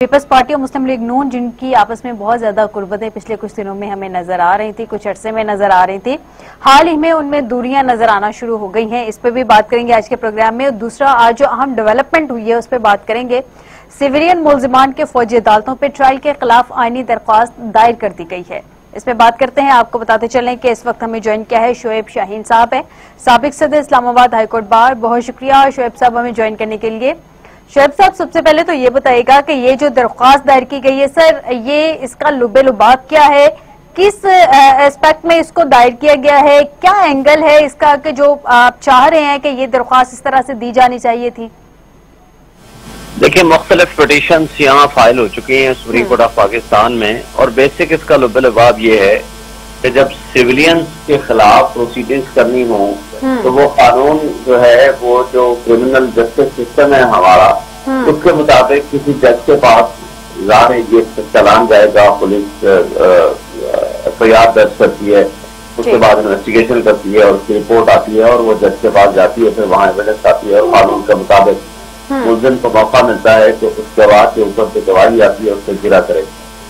Peoples party और मुस्लिम league नून जिनकी आपस में बहुत ज्यादा कुर्बतें पिछले कुछ दिनों में हमें नजर आ रही थी, कुछ अरसे में नजर आ रही थी, हाल ही में उनमें दूरियां नजर आना शुरू हो गई हैं। इस पर भी बात करेंगे आज के प्रोग्राम में। और दूसरा, आज जो अहम डेवलपमेंट हुई है उस पर बात करेंगे। सिविलियन मुलजिमान के फौजी अदालतों पर ट्रायल के खिलाफ आईनी दरख्वास्त दायर कर दी गई है। इस पर बात करते हैं। आपको बताते चलें कि इस वक्त हमें ज्वाइन किया है शोएब शाहीन साहब है, साबिक सदर इस्लामाबाद हाईकोर्ट बार। बहुत शुक्रिया शोएब साहब हमें ज्वाइन करने के लिए। शोएब साहब, सबसे पहले तो ये बताइएगा कि ये जो दरख्वास्त दायर की गई है सर, ये इसका लुबे लुबाब क्या है, किस एस्पेक्ट में इसको दायर किया गया है, क्या एंगल है इसका कि जो आप चाह रहे हैं कि ये दरख्वास्त इस तरह से दी जानी चाहिए थी? देखिए, मुख्तलिफ पिटीशंस यहाँ फाइल हो चुकी हैं सुप्रीम कोर्ट ऑफ पाकिस्तान में, और बेसिक इसका लुबे लुबाब ये है कि जब सिविलियंस के खिलाफ प्रोसीडिंग्स करनी हो तो वो कानून जो है, वो जो क्रिमिनल जस्टिस सिस्टम है हमारा, उसके मुताबिक किसी जज के पास ये चालान जाएगा, पुलिस एफआईआर दर्ज करती है, उसके बाद इन्वेस्टिगेशन करती है और उसकी रिपोर्ट आती है और वो जज के पास जाती है, फिर वहाँ एविडेंस आती है और कानून के मुताबिक मुलजिम को मौका मिलता है कि उस गवाह के ऊपर से गवाही आती है, उससे गिरा करे।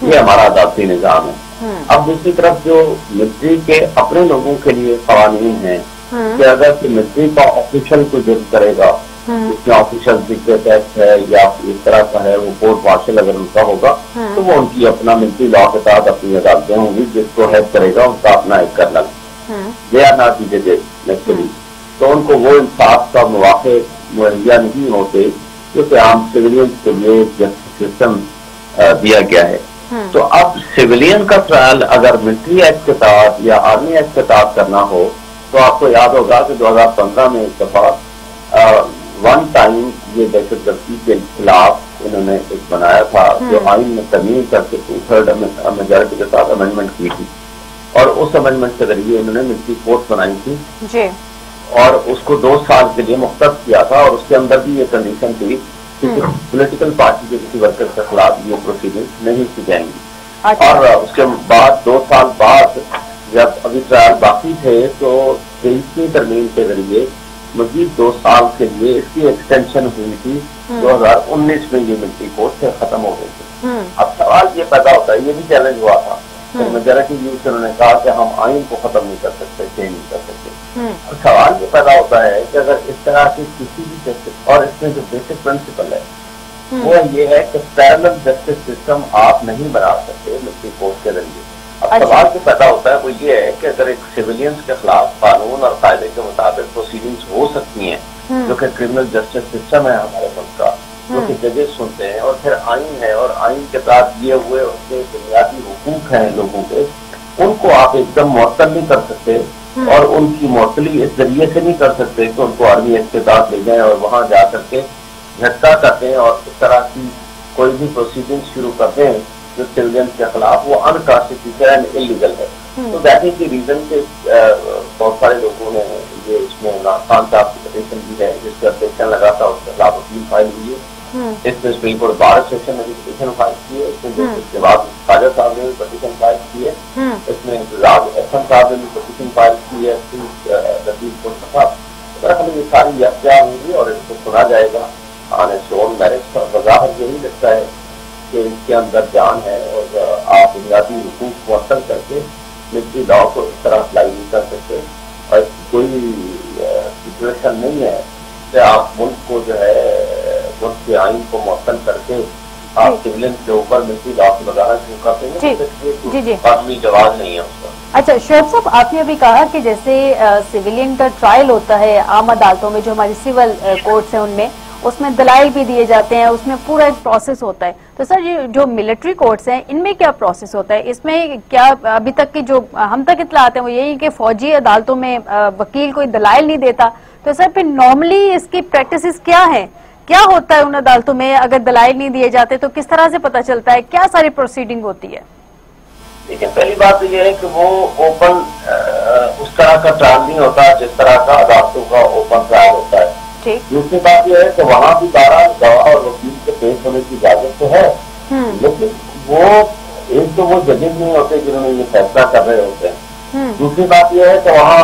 ये हमारा अदालती निजाम है। अब दूसरी तरफ जो मिलिट्री के अपने लोगों के लिए कवानीन है कि अगर कि मिलिट्री का ऑफिशियल को जुर्म करेगा, उसमें ऑफिशियल सीक्रेट एक्ट है या इस तरह का है, वो कोर्ट मार्शल अगर उनका होगा तो वो उनकी अपना मिलिट्री लॉ के तहत अपनी अदालतें होंगी, जिसको हेल्प करेगा उनका अपना एक colonel, they are not the naturally, तो उनको वो इंसाफ का मौके मुहैया नहीं होते क्योंकि आम सिविलियंस के लिए जस्टिस सिस्टम दिया गया है। तो अब सिविलियन का ट्रायल अगर मिलिट्री एक्ट के तहत या आर्मी एक्ट के तहत करना हो तो आपको याद होगा कि 2015 में एक दफा वन टाइम ये दहशतगर्दी के खिलाफ इन्होंने एक बनाया था जो आइन में तरमीम करके 2/3 मेजॉरिटी के साथ अमेंडमेंट की थी, और उस अमेंडमेंट के जरिए इन्होंने मिलिट्री फोर्स बनाई थी जी। और उसको 2 साल के लिए मुख्तस किया था, और उसके अंदर भी ये कंडीशन थी कि पॉलिटिकल पार्टी के किसी वर्कर के खिलाफ ये प्रोसीडिंग नहीं की जाएंगी। और उसके बाद 2 साल बाद जब अभी ट्रायल बाकी थे तो 23वीं तरमीम के जरिए मजीद 2 साल के लिए इसकी एक्सटेंशन हुई थी। 2019 में ये मिलिट्री कोर्ट से खत्म हो गई थी। अब सवाल ये पैदा होता है, ये भी चैलेंज हुआ था, तो मेजॉरिटी व्यूज से उन्होंने कहा कि हम आइन को खत्म नहीं कर सकते, चेंज नहीं कर सकते। और सवाल ये पैदा होता है कि अगर इस तरह की किसी भी जस्टिस, और इसमें जो बेसिक प्रिंसिपल है वो ये है कि पैरेलल जस्टिस सिस्टम आप नहीं बना सकते मिलिट्री कोर्ट के जरिए। अब सवाल जो पैदा होता है वो ये है कि अगर एक सिविलियंस के खिलाफ कानून और कायदे के मुताबिक प्रोसीडिंग्स हो सकती हैं, जो कि क्रिमिनल जस्टिस सिस्टम है हमारे मुल्क का, जो कि जजेस सुनते हैं, और फिर आइन है, और आइन के तहत दिए हुए उनके बुनियादी हुकूक हैं लोगों के, उनको आप एकदम मुअत्तल नहीं कर सकते, और उनकी मुअत्तली इस जरिए से नहीं कर सकते कि उनको आर्मी एक्ट के तहत ले जाएं और वहां जा करके झटका करते हैं और इस तरह की कोई भी प्रोसीडिंग शुरू करते हैं जो सिविलियंस के खिलाफ, वो अनकॉन्स्टिट्यूशनल एंड इलीगल है। तो दैट इज द रीजन के बहुत सारे लोगों ने ये इसमें खान साहब की पिटीशन भी है जिसका सेक्शन लगा था, उसके खिलाफ अपील फाइल हुई है। इसमें सुप्रीम कोर्ट बार सेक्शन ने भी पिटीशन फाइल की है, इसमें इसके बाद खाजा साहब ने भी पिटीशन फाइल की है, इसमें एहसन साहब ने भी पिटीशन फाइल की है, ये सारी यात्रा होंगी और इसको सुना जाएगा ऑन इट्स ओन मेरिट्स। वजाहत यही लगता है कि इसके अंदर जान है, और आप बुनियादी हुकूक मुअत्तल करके मिलिट्री लॉ को इस तरह अप्लाई नहीं कर सकते, और कोई सिचुएशन नहीं है कि आप मुल्क को जो है मुल्क के आइन को मुअत्तल करके आप सिविलियन के ऊपर मिलिट्री लॉ की वजाहत शुरू करते हैं, कानूनी जवाब नहीं है उसका। अच्छा शोएब साहब, आपने अभी कहा कि जैसे सिविलियन का ट्रायल होता है आम अदालतों में, जो हमारी सिविल कोर्ट्स हैं उनमें, उसमें दलाइल भी दिए जाते हैं, उसमें पूरा एक प्रोसेस होता है। तो सर ये जो मिलिट्री कोर्ट्स हैं इनमें क्या प्रोसेस होता है? इसमें क्या अभी तक की जो हम तक इत्तलात हैं वो यही कि फौजी अदालतों में वकील कोई दलाइल नहीं देता, तो सर फिर नॉर्मली इसकी प्रैक्टिस क्या है, क्या होता है उन अदालतों में? अगर दलाइल नहीं दिए जाते तो किस तरह से पता चलता है, क्या सारी प्रोसीडिंग होती है? लेकिन पहली बात तो ये है कि वो ओपन उस तरह का ट्रायल नहीं होता जिस तरह का अदालतों का ओपन ट्रायल होता है। दूसरी बात यह है कि वहाँ भी 12 गवाह और वकील के पेश होने की इजाजत तो है, लेकिन वो एक तो वो जजेस नहीं होते जिन्होंने ये फैसला कर रहे होते हैं। दूसरी बात यह है कि वहाँ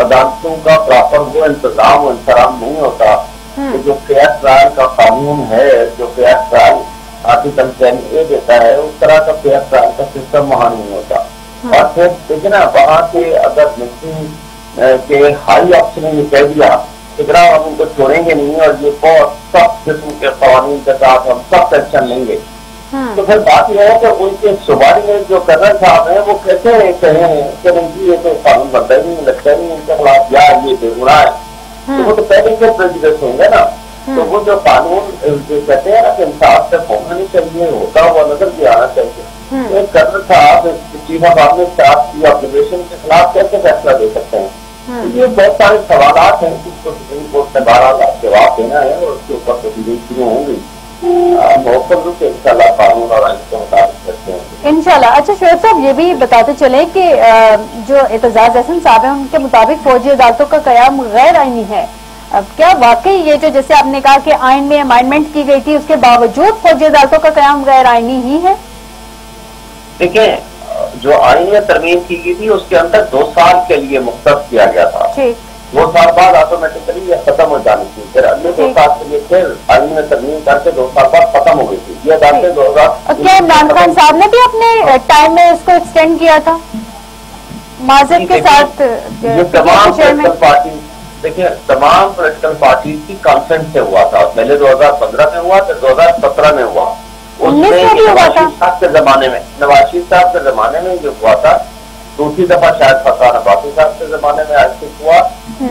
अदालतों का प्रॉपर वो इंतजाम नहीं होता कि जो फेयर ट्रायल का कानून है, जो फेयर ट्रायल आर्टिकल 10A देता है, उस तरह का फेयर ट्रायल का सिस्टम वहाँ नहीं होता। और फिर देखिए ना, वहाँ के अगर मिलिट्री के हाई ऑप्शन ने ये कह दिया कि जनाब हम उनको छोड़ेंगे नहीं और ये बहुत सख्त किस्म के कानून के साथ हम सख्त एक्शन लेंगे, तो फिर बात यह है कि उनके सुबार्डिनेट जो कर्नल साहब हैं वो कैसे कहे हैं कि नहीं ये तो कानून बनता ही नहीं, लगता ही नहीं इनके खिलाफ, या ये बेगुनाह है, तो वो तो पहले से प्रेजुडिस होंगे ना। तो वो जो कानून जो कहते हैं ना कि इंसाफ से होना नहीं चाहिए, होता हुआ नजर भी आना चाहिए, तो एक कर्नल साहब चीफ ऑफ आर्मी स्टाफ की ऑब्जर्वेशन के खिलाफ कैसे फैसला दे सकते हैं? तो ये बहुत सारे सवाल हैं जिसको सुप्रीम कोर्ट से 12 लाख जवाब देना है और उसके ऊपर प्रोसीडिंग शुरू होंगी। मौसम रूप से इंशाल्लाह कानून और आइन के मुताबिक करते हैं इंशाल्लाह। अच्छा शोएब साहब, ये भी बताते चले कि जो एतजाज अहसन साहब हैं उनके मुताबिक फौजी अदालतों का कयाम गैर आईनी है। अब क्या वाकई ये जो जैसे आपने कहा कि आइन में अमेंडमेंट की गई थी उसके बावजूद फौजी अदालतों का कयाम गैर आईनी ही है? देखिए, जो आइन में तरमीम की गई थी उसके अंदर 2 साल के लिए मुख्तस किया गया था। 2 साल बाद ऑटोमेटिकली ये खत्म हो जानी थी, फिर अगले 2 साल के लिए फिर आइन में तरमीम करके 2 साल बाद खत्म हो गई थी। ये अदालतें 2000 क्या इमरान खान साहब ने भी अपने टाइम में इसको एक्सटेंड किया था माजिद के साथ? ये तमाम पोलिटिकल पार्टी, देखिए तमाम पोलिटिकल पार्टी की कंसेंट से हुआ था। पहले 2015 में हुआ, फिर 2017 में हुआ। उसमें नवाज शरीफ साहब के जमाने में, नवाज शरीफ साहब के जमाने में जो हुआ था, दूसरी दफा शायद फरहान अब्बासी साहब के जमाने में आज तक हुआ,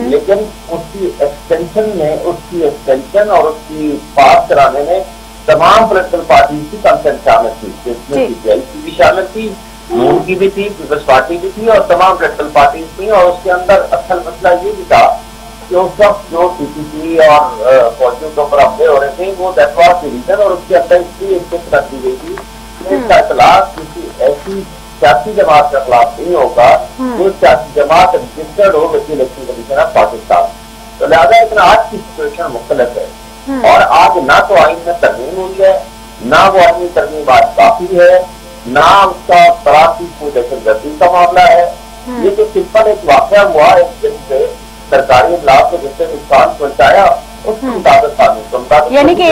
लेकिन उसकी एक्सटेंशन और उसकी पास कराने में तमाम पोलिटिकल पार्टी की कंसेंट शामिल थी, जिसमें सीपीआई की भी शामिल थी, नून की भी थी, पीपल्स पार्टी भी थी और तमाम पोलिटिकल पार्टी थी। और उसके अंदर असल मसला ये भी था कि उस वक्त जो पीसीसी और फौजियों के ऊपर हमले हो रहे थे वो दैट वाज द रीजन, और उसके अंदर इसलिए स्थिति रख दी गई थी कि इसका इतलाक किसी ऐसी सियासी जमात के खिलाफ नहीं होगा जो सियासी जमात रजिस्टर्ड हो with election commission of Pakistan. तो लिहाजा लेकिन आज की सिचुएशन मुख्तलिफ है और आज ना तो आइन में तरमीम हुई है, ना वो आइन में तरमीम आज काफी है, ना उसका तरासी को दहशतगर्दी का मामला है। ये जो सिंपल एक वाकया हुआ है जिससे सरकारी इजलास को जिससे नुकसान पहुंचाया उसके मुताबिक कानून के मुताबिक, यानी कि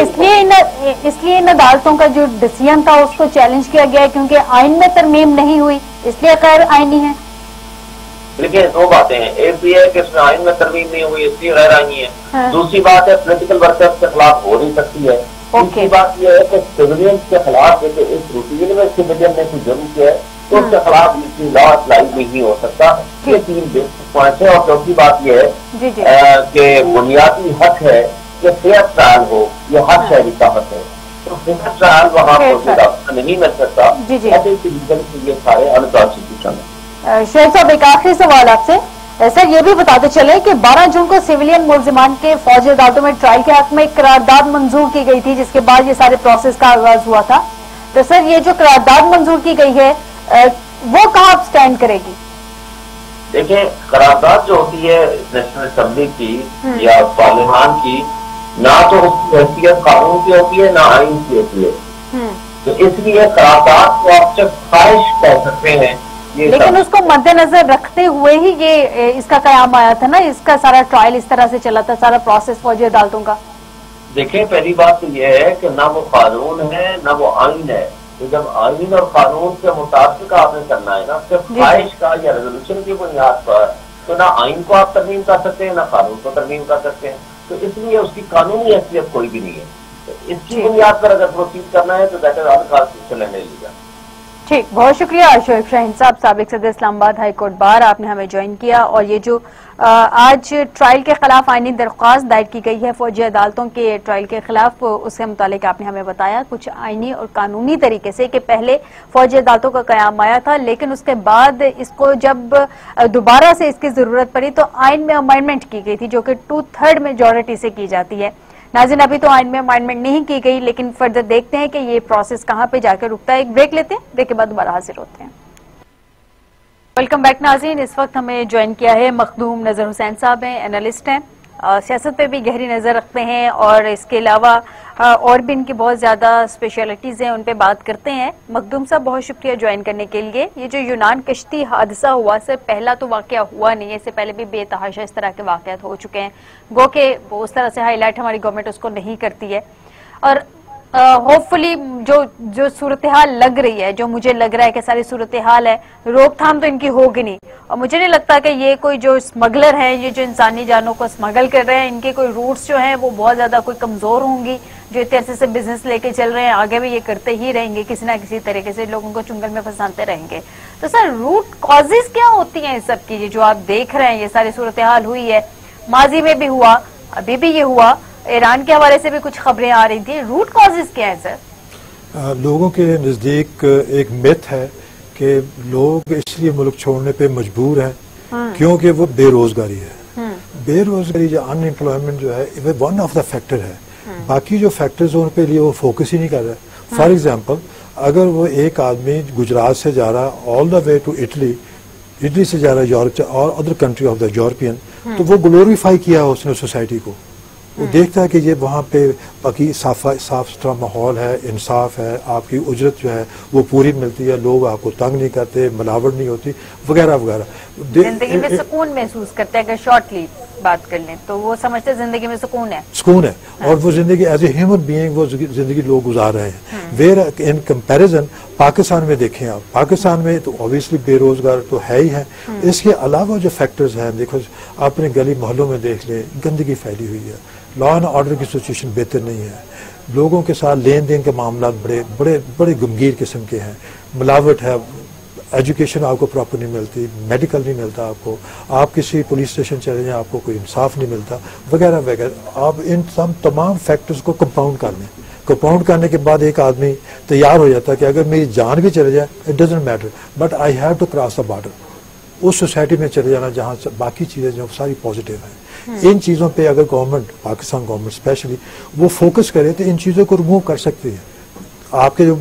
इसलिए इन अदालतों का जो डिसीजन था उसको चैलेंज किया गया क्योंकि आइन में तरमीम नहीं हुई, इसलिए गैर आईनी है। देखिए 2 बातें हैं, एक भी है कि इसमें आइन में तरमीम नहीं हुई इसलिए गैर आईनी है। हाँ। दूसरी बात है पोलिटिकल वर्कर्स के खिलाफ हो नहीं सकती है। तीसरी बात यह है कि सिविलियंस के खिलाफ जैसे इस रूटीन में सिविलियन ने कोई जुर्म किया है तो उसके खिलाफ लॉ अप्लाई नहीं हो सकता। ये 3 बेसिक पॉइंट है। और चौथी बात यह है कि बुनियादी हक है कि फेयर ट्रायल हो, ये हर शहरी का हक है, तो फेयर ट्रायल वहाँ पर नहीं मिल सकता। ये सारे अनकॉन्स्टिट्यूशन है। शेख साहब, एक आखिरी सवाल आपसे। सर ये भी बताते चले कि 12 जून को सिविलियन मुलजिमान के फौजी अदालतों में ट्रायल के हक में एक करारदाद मंजूर की गई थी जिसके बाद ये सारे प्रोसेस का आगाज हुआ था। तो सर ये जो करारदाद मंजूर की गई है वो कहाँ स्टैंड करेगी? देखिए करारदाद जो होती है नेशनल असेंबली की या पार्लियामान की, ना तो उसकी हैसियत कानून की होती है ना आइन की होती है, तो इसलिए करारदाद को आप सिर्फ ख्वाहिश कह सकते हैं। लेकिन उसको मद्देनजर रखते हुए ही ये इसका कयाम आया था ना, इसका सारा ट्रायल इस तरह से चला था, सारा प्रोसेस फौजी अदालतों का। देखिए पहली बात तो यह है कि ना वो कानून है ना वो आइन है, तो जब आइन और कानून के मुताबिक आपने करना है ना सिर्फ ख्वाहिश का या रेजोल्यूशन की बुनियाद पर, तो ना आइन को आप तरमीम कर सकते हैं ना कानून को तरमीम कर सकते हैं, तो इसलिए उसकी कानूनी हैसियत कोई भी नहीं है। तो इसकी बुनियाद पर अगर प्रोसीड करना है तो दैट इज अनकॉन्स्टिट्यूशनल लीगल। ठीक, बहुत शुक्रिया शोएब शाहीन साहब, साबिक सदर इस्लामाबाद हाई कोर्ट बार, आपने हमें ज्वाइन किया। और ये जो आज ट्रायल के खिलाफ आईनी दरख्वास्त दायर की गई है फौजी अदालतों के ट्रायल के खिलाफ, उसके मुतालिक आपने हमें बताया कुछ आईनी और कानूनी तरीके से कि पहले फौजी अदालतों का कयाम आया था लेकिन उसके बाद इसको जब दोबारा से इसकी जरूरत पड़ी तो आइन में अमेंडमेंट की गई थी जो कि 2/3 मेजॉरिटी से की जाती है। नाज़रीन अभी तो आइन में अमेंडमेंट नहीं की गई लेकिन फर्दर देखते हैं कि ये प्रोसेस कहां पे जाकर रुकता है। एक ब्रेक लेते हैं, ब्रेक के बाद दोबारा हाजिर होते हैं। वेलकम बैक नाज़रीन, इस वक्त हमें ज्वाइन किया है मखदूम नजर हुसैन साहब हैं, एनालिस्ट हैं, सियासत पे भी गहरी नज़र रखते हैं और इसके अलावा और भी इनकी बहुत ज़्यादा स्पेशलिटीज़ हैं, उन पे बात करते हैं। मखदूम साहब बहुत शुक्रिया ज्वाइन करने के लिए। ये जो यूनान कश्ती हादसा हुआ सर पहला तो वाक़या हुआ नहीं है, इससे पहले भी बेतहाशा इस तरह के वाक़यात हो चुके हैं, गो के उस तरह से हाईलाइट हमारी गवर्नमेंट उसको नहीं करती है। और ہوپ فلی جو صورتحال لگ رہی ہے، جو مجھے لگ رہا ہے کہ ساری صورتحال ہے، روک تھام تو ان کی ہوگی نہیں، اور مجھے نہیں لگتا کہ یہ کوئی جو اسمگلر ہیں، یہ جو انسانی جانوں کو اسمگل کر رہے ہیں، ان کے کوئی روٹس جو ہیں وہ بہت زیادہ کوئی کمزور ہوں گی، جو اتنے عرصے سے بزنس لے کے چل رہے ہیں، آگے بھی یہ کرتے ہی رہیں گے، کسی نہ کسی طریقے سے لوگوں کو چنگل میں پھنساتے رہیں گے. تو سر روٹ کازز کیا ہوتی ہیں اس سب کی، جو آپ دیکھ رہے ہیں یہ ساری صورتحال ہوئی ہے، ماضی میں بھی ہوا، ابھی بھی یہ ہوا، ایران کے حوالے سے بھی کچھ خبریں آ رہی تھیں، روٹ کازز کیا ہے سر؟ لوگوں کے نزدیک ایک میتھ ہے کہ لوگ اس لیے ملک چھوڑنے پہ مجبور ہیں کیونکہ وہ بے روزگاری ہے. بے روزگاری جو ان امپلائمنٹ جو ہے وہ ون آف دا فیکٹر ہے. باقی جو فیکٹرز ان پہ لیے وہ فوکس ہی نہیں کر رہے. فار ایگزامپل اگر وہ ایک آدمی گجرات سے جا رہا آل دا وے ٹو اٹلی سے جا رہا یورپ اور other country of the European, تو وہ گلوریفائی کیا اس نے سوسائٹی کو. وہ دیکھتا ہے کہ یہ وہاں پہ باقی صاف ستھرا ماحول ہے، انصاف ہے، آپ کی اجرت جو ہے وہ پوری ملتی ہے، لوگ آپ کو تنگ نہیں کرتے، ملاوٹ نہیں ہوتی وغیرہ وغیرہ. زندگی میں سکون محسوس کرتے ہیں. اگر شارٹلی بات کر لیں تو وہ سمجھتے ہیں زندگی میں سکون ہے اور وہ زندگی ایز اے ہیومن بینگ وہ زندگی لوگ گزار رہے ہیں. ویئر ان کمپیریزن پاکستان میں دیکھیں آپ، پاکستان میں تو اوبیسلی بے روزگار تو ہے ہی ہے. اس کے علاوہ جو فیکٹرز ہیں دیکھو، اپنے گلی محلوں میں دیکھ لیں، گندگی پھیلی ہوئی ہے، لا اینڈ آرڈر کی سچویشن بہتر نہیں ہے، لوگوں کے ساتھ لین دین کے معاملات بڑے گمگیر قسم کے ہیں، ملاوٹ ہے، ایجوکیشن آپ کو پراپر نہیں ملتی، میڈیکل نہیں ملتا آپ کو، آپ کسی پولیس اسٹیشن چلے جائیں آپ کو کوئی انصاف نہیں ملتا وغیرہ وغیرہ. آپ ان تمام فیکٹرز کو کمپاؤنڈ کر لیں. کمپاؤنڈ کرنے کے بعد ایک آدمی تیار ہو جاتا ہے کہ اگر میری جان بھی چلے جائے it doesn't matter but I have to cross the border. اس سوسائٹی میں چلے جانا جہاں باقی چیزیں جو ساری پازیٹیو ہیں. ان چیزوں پہ اگر گورنمنٹ، پاکستان گورنمنٹ اسپیشلی وہ فوکس کرے تو ان چیزوں کو ریموو کر سکتی ہے. آپ کے جو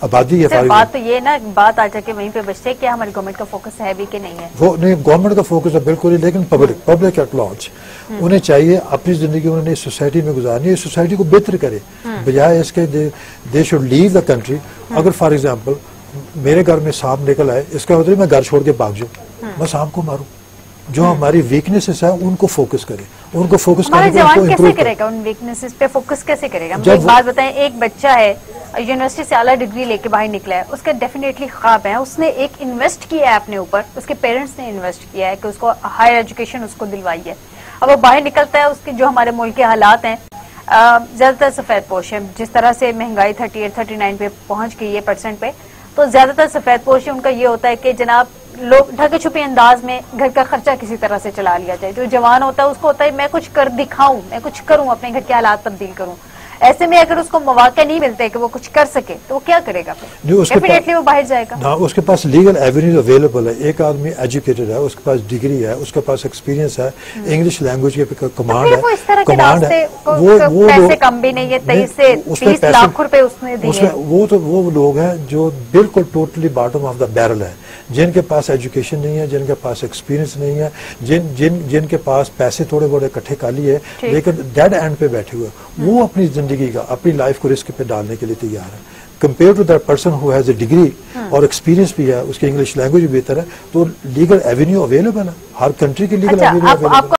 آبادی ہے، بات تو یہ نا، بات آ جا کے وہیں پہ بچتے کہ ہماری گورنمنٹ کا فوکس ہے بھی کہ نہیں ہے. وہ نہیں، گورنمنٹ کا فوکس ہے بالکل ہی، لیکن پبلک ایٹ لارج انہیں چاہیے اپنی زندگی انہوں نے اس سوسائٹی میں گزارنی ہے، اس سوسائٹی کو بہتر کرے بجائے اس کے they should leave the country. اگر فار ایگزامپل میرے گھر میں سانپ نکل آئے، اس کا مطلب میں گھر چھوڑ کے بھاگ جاؤں، میں سانپ کو ماروں. جو ہماری ویکنیسز ہیں ان کو فوکس کرے، ان کو فوکس کرنے کے جوان کیسے کرے گا، ان ویکنیسز پہ فوکس کیسے کرے گا؟ مجھے ایک بات بتائیں، ایک بچہ ہے یونیورسٹی سے اعلیٰ ڈگری لے کے باہر نکلا ہے، اس کا ڈیفینیٹلی خواب ہے، اس نے ایک انویسٹ کیا ہے اپنے اوپر، اس کے پیرنٹس نے انویسٹ کیا ہے کہ اس کو ہائر ایجوکیشن اس کو دلوائی ہے. اب وہ باہر نکلتا ہے، اس کے جو ہمارے ملک کے حالات ہیں، زیادہ تر سفید پوش ہیں، جس طرح سے مہنگائی 38-39 پہ پہنچ گئی ہے % پہ، تو زیادہ تر سفید پوش ان کا یہ ہوتا ہے کہ جناب لوگ ڈھکے چھپے انداز میں گھر کا خرچہ کسی طرح سے چلا لیا جائے. جو جوان ہوتا ہے اس کو ہوتا ہے میں کچھ کر دکھاؤں، میں کچھ کروں، اپنے گھر کے حالات تبدیل کروں. ایسے میں اگر اس کو مواقع نہیں ملتے کہ وہ کچھ کر سکے تو وہ کیا کرے گا؟ ڈیفینیٹلی وہ باہر جائے گا. اس کے پاس لیگل ایونیوز اویلیبل ہے. ایک آدمی ایجوکیٹڈ ہے، اس کے پاس ڈگری ہے، اس کے پاس ایکسپیرینس ہے، انگلش لینگویج کے کمانڈ ہے، وہ اس طرح کے راستے پیسے کم بھی نہیں ہے، 23 سے 30 لاکھ روپے اس نے دیے. وہ لوگ ہیں جو بالکل totally bottom of the barrel ہے، جن کے پاس ایجوکیشن نہیں ہے، جن کے پاس ایکسپیرینس نہیں ہے، جن کے پاس پیسے تھوڑے بڑے اکٹھے کر لیے لیکن ڈیڈ اینڈ پہ بیٹھے ہوئے، وہ اپنی زندگی کا، اپنی لائف کو رسک پہ ڈالنے کے لیے تیار ہے. Compare to that person who has a degree اور ایکسپیرینس بھی ہے، اس کی انگلش لینگویج بھی بہتر ہے، تو لیگل ایونیو اویلیبل ہے، ہر کنٹری کی لیگل ایونیو اویلیبل ہے.